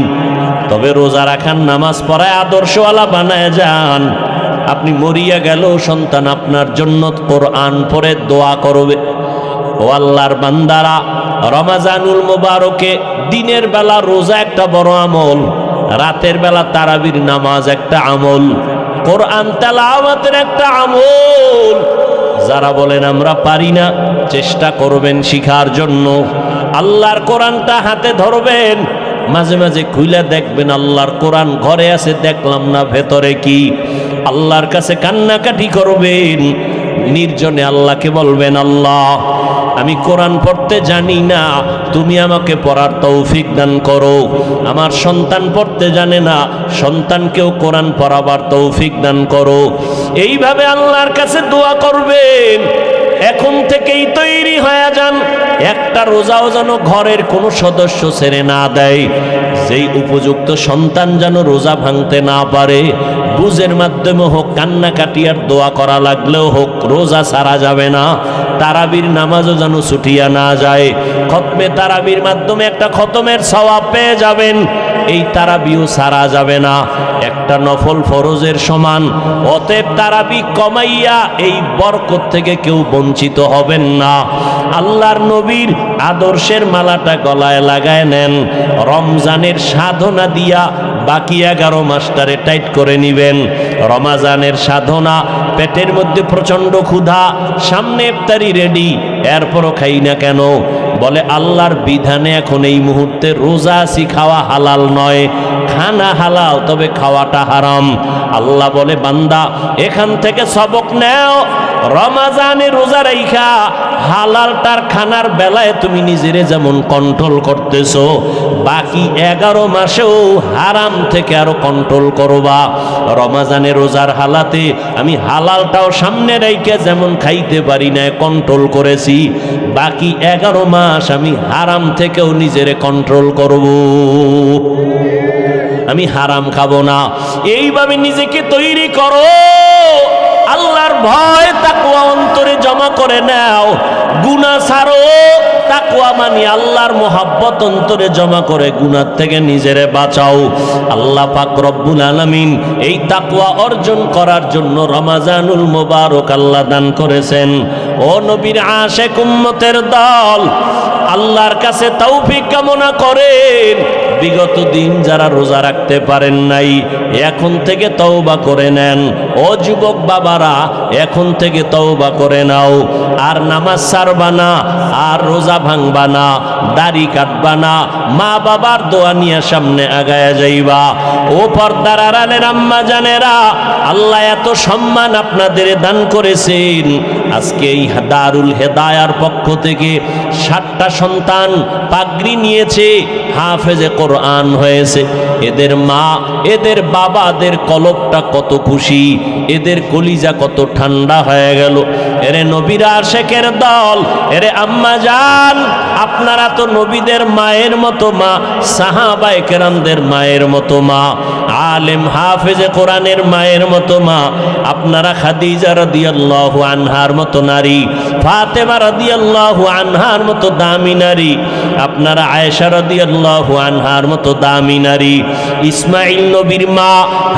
তবে রোজা রাখান, নামাজ পড়ায় আদর্শওয়ালা বানায় যান। আপনি মরিয়া গেল, সন্তান আপনার জন্য কোরআন পড়ে দোয়া করবে। ও আল্লাহর বান্দারা, রমাজানুল মুবারকে দিনের বেলা রোজা একটা বড় আমল, রাতের বেলা তারাবির নামাজ একটা আমল, কোরআন তেলাওয়াতের একটা আমল। যারা বলেন আমরা পারি না, চেষ্টা করবেন শিখার জন্য। আল্লাহর কোরআনটা হাতে ধরবেন, মাঝে মাঝে খুলে দেখবেন আল্লাহর কোরআন ঘরে আছে, দেখলাম না ভেতরে কি। আল্লাহর কাছে কান্নাকাটি করবেন, নির্জনে আল্লাহকে বলবেন, আল্লাহ আমি কোরআন পড়তে জানি না, তুমি আমাকে পড়ার তৌফিক দান করো। আমার সন্তান পড়তে জানে না, সন্তানকেও কোরআন পড়াবার তৌফিক দান করো। এইভাবে আল্লাহর কাছে দোয়া করবেন। এখন থেকেই তৈরি হয়ে যান, একটা রোজাও যেন ঘরের কোনো সদস্য ছেড়ে না দেয়। যেই উপযুক্ত সন্তান যেন রোজা ভাঙতে না পারে, বুঝের মাধ্যমে হোক, কান্নাকাটি আর দোয়া করা লাগলেও হোক, রোজা ছাড়া যাবে না। তারাবির নামাজও যেন ছুটিয়া না যায়। খতমে তারাবির মাধ্যমে একটা খতমের সওয়াব পেয়ে যাবেন। এই তারাবিও ছাড়া যাবে না, একটা নফল ফরজের সমান। অতএব তারাবি কমাইয়া এই বরকত থেকে কেউ বঞ্চিত হবেন না। আল্লাহর নবীর আদর্শের মালাটা গলায় লাগায় নেন। রমজানের সাধনা দিয়া বাকি 11 মাসটারে টাইট করে নিবেন। রমাজানের সাধনা, পেটের মধ্যে প্রচন্ড ক্ষুধা, সামনে ইফতারি রেডি, এরপরও খাই না কেন? বলে আল্লাহর বিধানে এখন এই মুহূর্তে রোজা আছি, খাওয়া হালাল নয়। খানা হালাল, তবে খাওয়াটা হারাম। আল্লাহ বলে, বান্দা এখান থেকে সবক নেও। রমাজানে রোজা রাইখা হালালটার খানার বেলায় তুমি নিজেরে যেমন কন্ট্রোল করতেছো, বাকি 11 মাসেও হারাম থেকে আরো কন্ট্রোল করবা। রমাজানে রোজার হালাতে আমি হালালটাও সামনে রাইখা যেমন খাইতে পারি না, কন্ট্রোল করেছি, বাকি 11 মাস আমি হারাম থেকেও নিজেরে কন্ট্রোল করব। আমি হারাম খাবো না। এইভাবে নিজেকে তৈরি করো। আল্লাহর ভয় তাকওয়া অন্তরে জমা করে নাও। গুনাহ ছাড়ো। তাকওয়া মানে আল্লাহর মোহাব্বত অন্তরে জমা করে গুনাহ থেকে নিজেরে বাঁচাও। আল্লাহ পাক রব্বুল আলামিন এই তাকওয়া অর্জন করার জন্য রমাজানুল মুবারক আল্লাহ দান করেছেন। ও নবীর আশিক উম্মতের দল, আল্লাহর কাছে তৌফিক কামনা করেন। বিগত দিন যারা রোজা রাখতে পারেন নাই, এখন থেকে তওবা করে নেন। ও যুবক বাবারা, এখন থেকে তওবা করে নাও। আর নামাজ ছাড়বা না, আর রোজা ভাঙবা না, দাড়ি কাটবা না, মা বাবার দোয়া নিয়ে সামনে আগায়া যাইবা। ও পর্দার আড়ালের আম্মা জানেরা, আল্লাহ এত সম্মান আপনাদের দান করেছেন। আজকে এই দারুল হেদায়ার পক্ষ থেকে 7টা সন্তান পাগড়ি নিয়েছে, হাফেজে কোরআন হয়েছে। এদের মা এদের বাবাদের কলবটা কত খুশি, এদের কলিজা কত ঠান্ডা হয়ে গেল। এরে নবীর আশেকের দল, এরে আম্মা জান, আপনারা তো নবীদের মায়ের মতো মা, সাহাবায়ে কেরামদের মায়ের মতো মা, আলেম হাফেজে কোরআনের মায়ের মতো মা। আপনারা খাদিজা রাদিয়াল্লাহু আনহার মতো নারী, ফাতেমা রাদিয়াল্লাহু আনহার মতো দামি নারী, আপনারা আয়েশা রাদিয়াল্লাহু আনহার মতো দামি নারী, ইসমাইল নবীর মা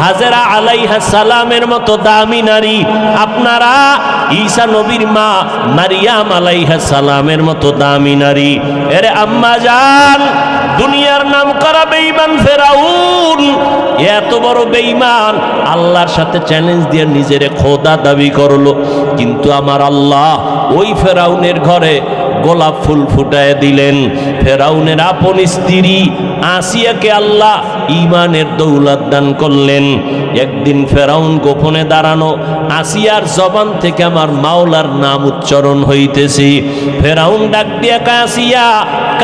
হাজেরা আলাইহা সালামের মতো দামি নারী, আপনারা ঈসা নবীর মা মারিয়াম আলাইহা সালামের মতো দামি নারী। এরে আম্মা জান, দুনিয়ার নাম করা বেঈমান ফেরাউন এত বড় বেঈমান, আল্লাহর সাথে চ্যালেঞ্জ দিয়ে নিজের খোদা দাবি করলো। কিন্তু আমার আল্লাহ ওই ফেরাউনের ঘরে গোলাপ ফুল ফুটায় দিলেন। ফেরাউনের আপন স্ত্রী আসিয়াকে আল্লাহ ঈমানের দৌলত দান করলেন। একদিন ফেরাউন গোপনে দাঁড়ানো, আসিয়ার জবান থেকে আমার মাওলার নাম উচ্চারণ হইতেছে। ফেরাউন ডাক দিয়া কয়, আসিয়া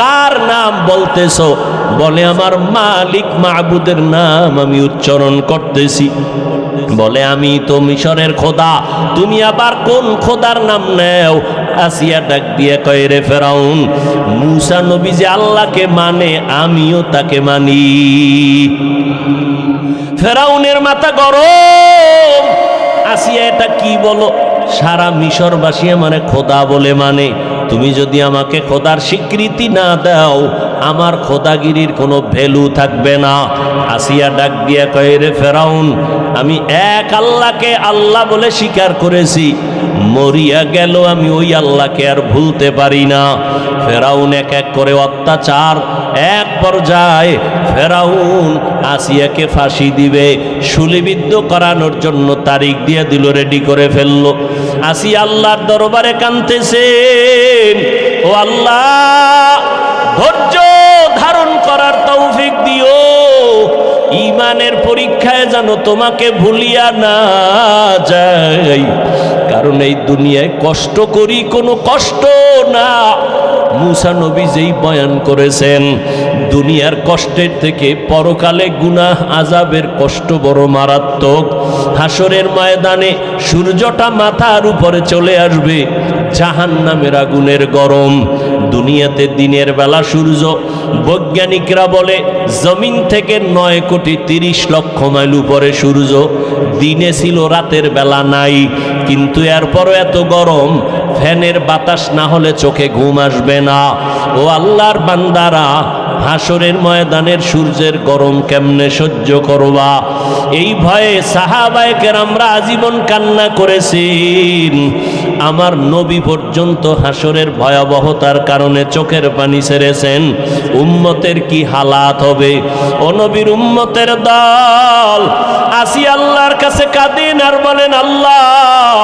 কার নাম বলতেছো? বলে, আমার মালিক মাবুদের নাম আমি উচ্চারণ করতেছি। বলে, আমি তো মিশরের খোদা, তুমি আবার কোন খোদার নাম নেও? আসিয়া ডাক দিয়ে কয়, রে ফেরাউন, মুসা নবী যে আল্লাহকে মানে আমিও তাকে মানি। ফেরাউনের মাথা গরম। আসিয়া, এটা কি বলো? সারা মিশরবাসী মানে খোদা বলে মানে, তুমি যদি আমাকে খোদার স্বীকৃতি না দাও, আমার খোদাগিরির কোনো ভ্যালু থাকবে না। আসিয়া ডাক দিয়া কয়, রে ফেরাউন, আমি এক আল্লাহকে আল্লাহ বলে স্বীকার করেছি, মরিয়া গেল আমি ওই আল্লাহকে আর ভুলতে পারি না। ফেরাউন এক এক করে অত্যাচার, এক পর্যায়ে ফেরাউন আসিয়াকে ফাঁসি দিবে, শুলিবিদ্ধ করানোর জন্য তারিখ দিয়ে দিল, রেডি করে ফেললো। আসিয়া আল্লাহর দরবারে কাঁদতেছেন, ও আল্লাহ, ধৈর্য ধারণ করার তৌফিক দিও, ঈমানের পরীক্ষায় যেন তোমাকে ভুলিয়া না যাই, কারণ এই দুনিয়ায় কষ্ট করি কোনো কষ্ট না। মুসা নবী যেই বয়ান করেছেন, দুনিয়ার কষ্টের থেকে পরকালে গুনাহ আযাবের কষ্ট বড় মারাত্মক। হাসরের ময়দানে সূর্যটা মাথার উপরে চলে আসবে, জাহান্নামের আগুনের গরম। দুনিয়াতে দিনের বেলা সূর্য, বৈজ্ঞানিকরা বলে জমিন থেকে 9,30,00,000 মাইল উপরে সূর্য, দিনে ছিল, রাতের বেলা নাই। কিন্তু এরপরও এত গরম, ফ্যানের বাতাস না হলে চোখে ঘুম আসবে না। ও আল্লাহর বান্দারা, হাসরের ময়দানের সূর্যের গরম কেমনে সহ্য করবা? এই ভয়ে সাহাবায়ে কেরামরা আজীবন কান্না করেছেন। আমার নবী পর্যন্ত হাসরের ভয়াবহতার কারণে চোখের পানি ছেড়েছেন। উম্মতের কি হালাত হবে? ও নবীর উম্মতের দল আসি আল্লাহর কাছে কাঁদেন আর বলেন, আল্লাহ,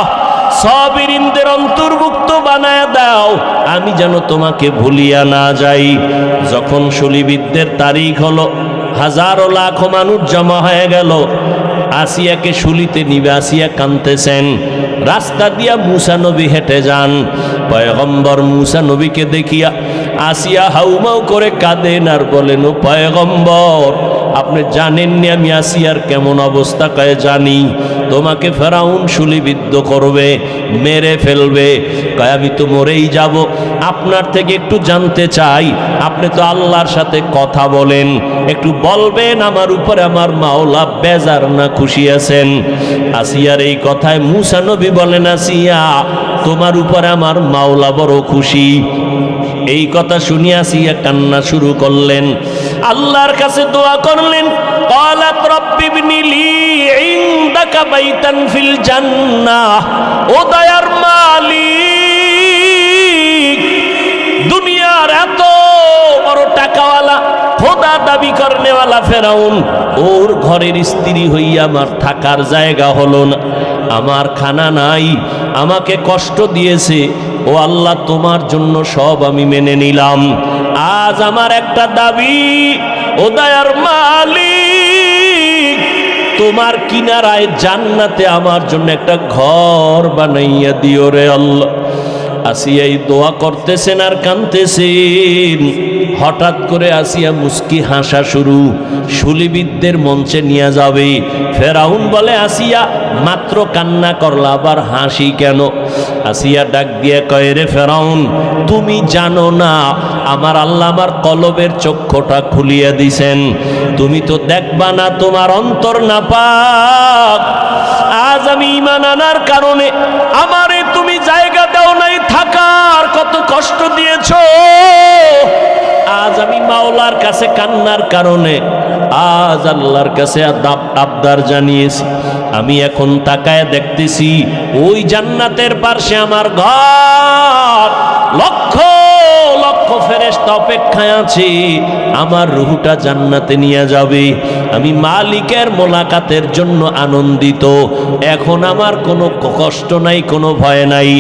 সাবিরিনদের অন্তর্ভুক্ত বানায় দাও, আমি যেন তোমাকে ভুলিয়া না যাই। যখন শুলিবিদ্ধের তারিখ হলো, হাজারো লাখো মানুষ জমা হয়ে গেল, আসিয়াকে শুলিতে নিবে। আসিয়া কাঁদতেছেন। রাস্তা দিয়া মুসা নবী হেঁটে যান। পয়গম্বর মুসা নবীকে দেখিয়া আসিয়া হাউমাউ করে কাঁদেন আর বলেন, ও পয়গম্বর, আপনি জানেননি আমি আসিয়ার কেমন অবস্থা? কয়ে, জানি। তোমাকে ফেরাউন শুলিবিদ্ধ করবে, মেরে ফেলবে। কয়, আমি তো মরেই যাব। আপনার থেকে একটু জানতে চাই, আপনি তো আল্লাহর সাথে কথা বলেন, একটু বলবেন আমার উপরে আমার মাওলা বেজার না খুশি আছেন? আসিয়ার এই কথায় মুসা নবী বলেন, আসিয়া, তোমার উপরে আমার মাওলা বড় খুশি। এই কথা শুনিয়া আসিয়া কান্না শুরু করলেন, আল্লাহর কাছে দোয়া করলেন। ক্বালাত রাব্বি ইবনি লি ইনদাকা বাইতান ফিল জান্নাহ। ও দয়ার মালিক, দুনিয়ার এত বড় টাকাওয়ালা, খোদা দাবি করনেওয়ালা ফেরাউন, ওর ঘরের স্ত্রী হইয়া আমার থাকার জায়গা হলো না, আমার খানা নাই, আমাকে কষ্ট দিয়েছে। ও আল্লাহ, তোমার জন্য সব আমি মেনে নিলাম। আজ আমার একটা দাবি, ও দয়ার মালিক, তোমার কিনারায় জান্নাতে আমার জন্য একটা ঘর বানাইয়া দিও রে আল্লাহ। আসিয়া এই দোয়া করতেছেন আর কাঁদতেছেন। হঠাৎ করে আসিয়া মুস্কি হাসা শুরু, শুলিবিদদের মঞ্চে নিয়ে যাবে। ফেরাউন বলে, আসিয়া মাত্র কান্না করলা, আবার হাসি কেন? আসিয়া ডাক দিয়ে কয়, রে ফেরাউন, তুমি জানো না আমার আল্লাহ আমার কলবের চক্ষুটা খুলিয়ে দিছেন, তুমি তো দেখবা না, তোমার অন্তর নাপাক। আজ আমি ঈমান আনার কারণে আমারে তুমি জায়গা দাও নাই থাকার, কত কষ্ট দিয়েছো। আজ আমি মাওলার কাছে কান্নার কারণে আজ আল্লাহর কাছে আবদার জানিয়েছি। আমি এখন তাকায় দেখতেছি ওই জান্নাতের পাশে আমার ঘর, লক্ষ লক্ষ ফেরেশতা অপেক্ষায় আছে, আমার রূহটা জান্নাতে নিয়ে যাবে। আমি মালিকের মোলাকাতের জন্য আনন্দিত। এখন আমার কোনো কষ্ট নাই, কোনো ভয় নাই।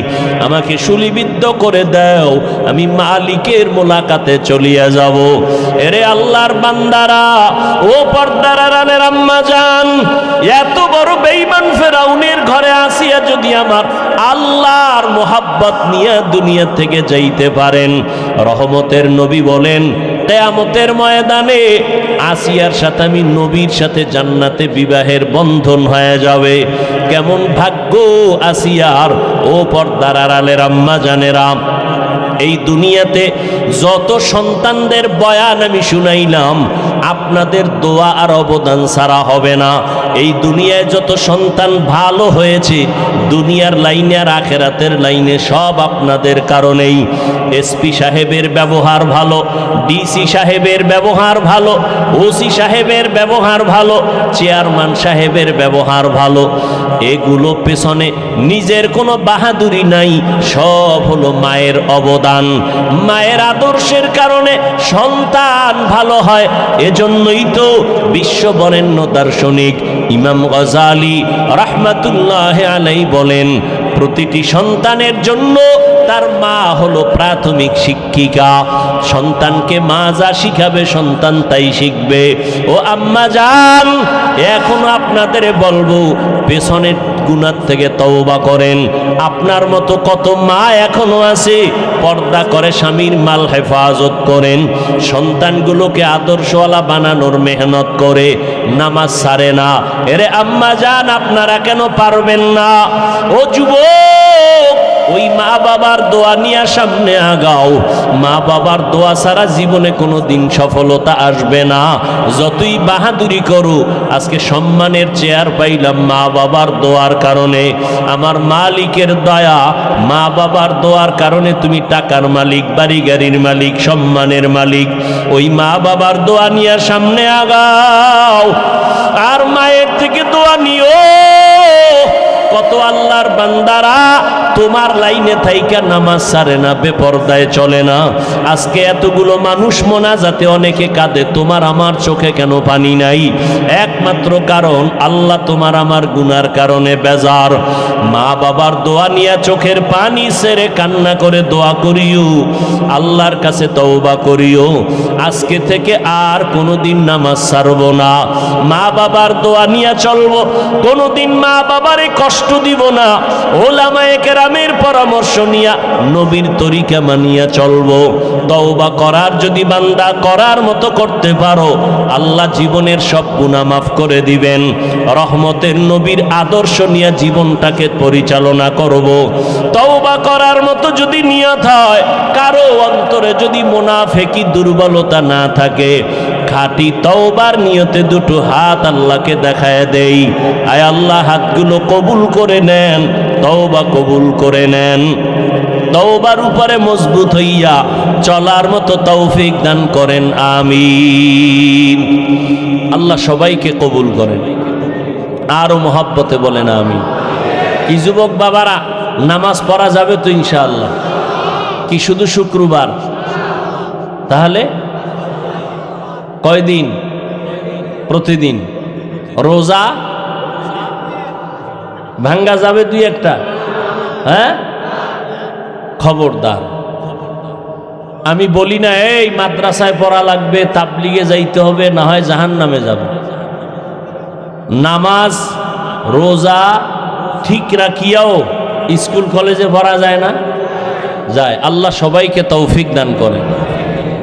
আমাকে শুলিবিদ্ধ করে দাও, আমি মালিকের মোলাকাতে চলিয়া যাব। এরে আল্লাহর বান্দারা, ও পর্দার আড়ালের আম্মা জান, এত বড় বেঈমান ফেরাউনের ঘরে আসিয়া যদি আমার আল্লাহর মোহাব্বত নিয়ে দুনিয়া থেকে যাইতে পারেন, রহমতের নবী বলেন কিয়ামতের ময়দানে আসিয়ার সাথে আমি নবীর সাথে জান্নাতে বিবাহের বন্ধন হয়ে যাবে। কেমন ভাগ্য আসিয়ার! ও পর্দার আড়ালের আম্মা জানেরা, এই দুনিয়াতে যত সন্তানদের বয়ান আমি শুনাইলাম, আপনাদের দোয়া আর অবদান ছাড়া হবে না। এই দুনিয়ায় যত সন্তান ভালো হয়েছে, দুনিয়ার লাইনে আর আখেরাতের লাইনে সব আপনাদের কারণেই। এসপি সাহেবের ব্যবহার ভালো, ডিসি সাহেবের ব্যবহার ভালো, ওসি সাহেবের ব্যবহার ভালো, চেয়ারম্যান সাহেবের ব্যবহার ভালো, এগুলো পেছনে নিজের কোনো বাহাদুরি নাই, সব হলো মায়ের অবদান। মায়ের আদর্শের কারণে সন্তান ভালো হয়। এজন্যই তো বিশ্ব বরেণ্য দার্শনিক ইমাম গজালি রাহমাতুল্লাহ আলাইহি বলেন, প্রতিটি সন্তানের জন্য তার মা হলো প্রাথমিক শিক্ষিকা। সন্তানকে মা যা শিখাবে সন্তান তাই শিখবে। ও আম্মা জান, এখনো আপনাদের বলবো, পেছনের গুনাহ থেকে তওবা করেন। আপনার মতো কত মা এখনো আছে পর্দা করে স্বামীর মাল হেফাজত করেন, সন্তানগুলোকে আদর্শওয়ালা বানানোর মেহনত করে, নামাজ ছাড়ে না। এরে আম্মা জান, আপনারা কেন পারবেন না? ও যুবক, ওই মা বাবার দোয়া নিয়ে সামনে আগাও। মা বাবার দোয়া ছাড়া জীবনে কোনো দিন সফলতা আসবে না। যতই বাহাদুরি করো, আজকে সম্মানের চেয়ার পাইলাম মা বাবার দোয়ার কারণে। আমার মালিকের দয়া, মা বাবার দোয়ার কারণে তুমি টাকার মালিক, বাড়ি গাড়ির মালিক, সম্মানের মালিক। ওই মা বাবার দোয়া নিয়ে সামনে আগাও, আর মায়ের থেকে দোয়া নিও। কত আল্লাহর বান্দারা তোমার লাইনে থাইকা নামাজ ছাড়ে না, বেপরদায় চলে না। আজকে এতগুলো মানুষ মোনাজাতে অনেকে কাঁদে, তোমার আমার চোখে কেন পানি নাই? একমাত্র কারণ আল্লাহ তোমার আমার গুনার কারণে বেজার। মা বাবার দোয়া নিয়ে চোখের পানি ছেড়ে কান্না করে দোয়া করিও, আল্লাহর কাছে তওবা করিও, আজকে থেকে আর কোনোদিন নামাজ ছাড়বো না, মা বাবার দোয়া নিয়ে চলবো, কোনোদিন মা বাবারে কষ্ট দিব না। ওলামায়ে কেরামের পরামর্শ নিয়া নবীর তরিকা মানিয়া চলবো। তওবা করার যদি বান্দা করার মতো করতে পারো, আল্লাহ জীবনের সব গুনাহ মাফ করে দিবেন। রহমতের নবীর আদর্শ নিয়ে জীবনটাকে পরিচালনা করব। তওবা করার মতো যদি নিয়ত হয়, কারো অন্তরে যদি মুনাফিকি দুর্বলতা না থাকে, খাঁটি তওবার নিয়তে দুটো হাত আল্লাহকে দেখায় দেই। আয় আল্লাহ, হাতগুলো কবুল করে নেন, তওবা কবুল করে নেন। তওবার উপরে মজবুত হইয়া চলার মতো তৌফিক দান করেন, আমিন। আল্লাহ সবাইকে কবুল করেন। আরো মহব্বতে বলেন আমিন। কি যুবক বাবারা, নামাজ পড়া যাবে তো ইনশাআল্লাহ? কি শুধু শুক্রবার? তাহলে কয়দিন? প্রতিদিন। রোজা ভাঙ্গা যাবে দুই একটা? হ্যাঁ, খবরদার। আমি বলি না এই মাদ্রাসায় পড়া লাগবে, তাবলিগে যাইতে হবে, না হয় জাহান্নামে যাবে। নামাজ রোজা ঠিক রাখিয়াও স্কুল কলেজে পড়া যায় না? যায়। আল্লাহ সবাইকে তৌফিক দান করেন।